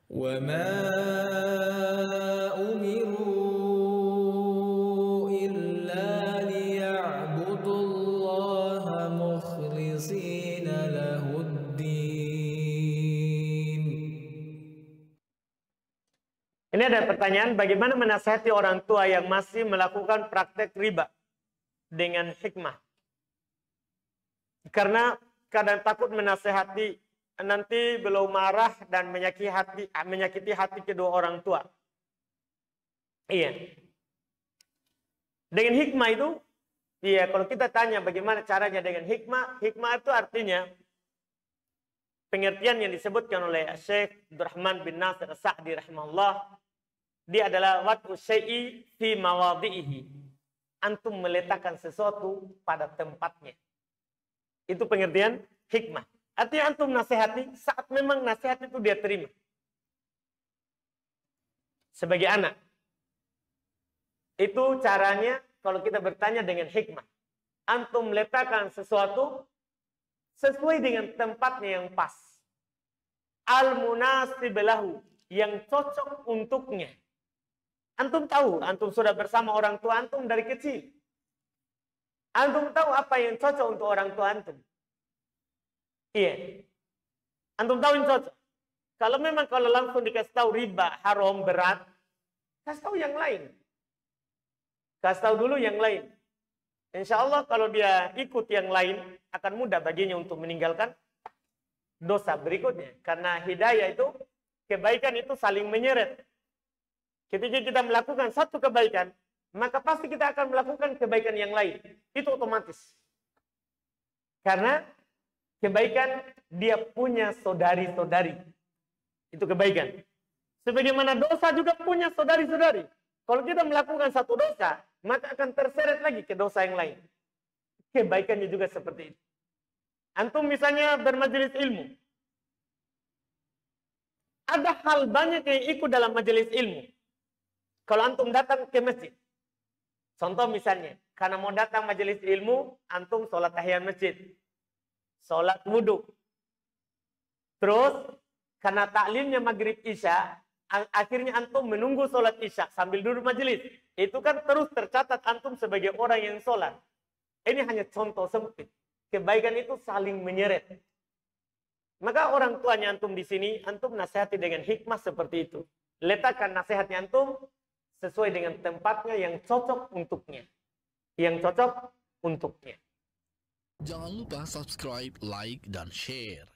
وما أمروا إلا ليعبدوا الله مخلصين له الدين. Ini ada pertanyaan, bagaimana menasihati orang tua yang masih melakukan praktek riba dengan hikmah? Karena kadang takut menasihati, nanti belum marah dan menyakiti hati kedua orang tua. Iya. Dengan hikmah itu, iya, kalau kita tanya bagaimana caranya dengan hikmah, hikmah itu artinya pengertian yang disebutkan oleh Syekh Abdurrahman bin Nasir As-Sa'di rahimahullah, dia adalah wad'u syai'i fi mawadhi'ihi. Antum meletakkan sesuatu pada tempatnya. Itu pengertian hikmah. Artinya antum nasihati saat memang nasihat itu dia terima. Sebagai anak. Itu caranya kalau kita bertanya dengan hikmah. Antum letakkan sesuatu sesuai dengan tempatnya yang pas. Al-munasib lahu, yang cocok untuknya. Antum tahu, antum sudah bersama orang tua antum dari kecil. Antum tahu apa yang cocok untuk orang tua antum. Iya. Antum tahu yang cocok. Kalau memang kalau langsung dikasih tahu riba, haram, berat, kasih tahu yang lain. Kasih tahu dulu yang lain. Insya Allah kalau dia ikut yang lain, akan mudah baginya untuk meninggalkan dosa berikutnya. Karena hidayah itu, kebaikan itu saling menyeret. Ketika kita melakukan satu kebaikan, maka pasti kita akan melakukan kebaikan yang lain. Itu otomatis. Karena kebaikan dia punya saudari-saudari. Itu kebaikan. Sebagaimana dosa juga punya saudari-saudari. Kalau kita melakukan satu dosa, maka akan terseret lagi ke dosa yang lain. Kebaikannya juga seperti itu. Antum misalnya bermajelis ilmu. Ada hal banyak yang ikut dalam majelis ilmu. Kalau antum datang ke masjid. Contoh misalnya, karena mau datang majelis ilmu, antum sholat tahiyat masjid. Sholat wudhu. Terus, karena taklimnya maghrib isya, akhirnya antum menunggu sholat isya sambil duduk majelis. Itu kan terus tercatat antum sebagai orang yang sholat. Ini hanya contoh sempit. Kebaikan itu saling menyeret. Maka orang tuanya antum di sini, antum nasihati dengan hikmah seperti itu. Letakkan nasihatnya antum sesuai dengan tempatnya yang cocok untuknya. Yang cocok untuknya. Jangan lupa subscribe, like, dan share.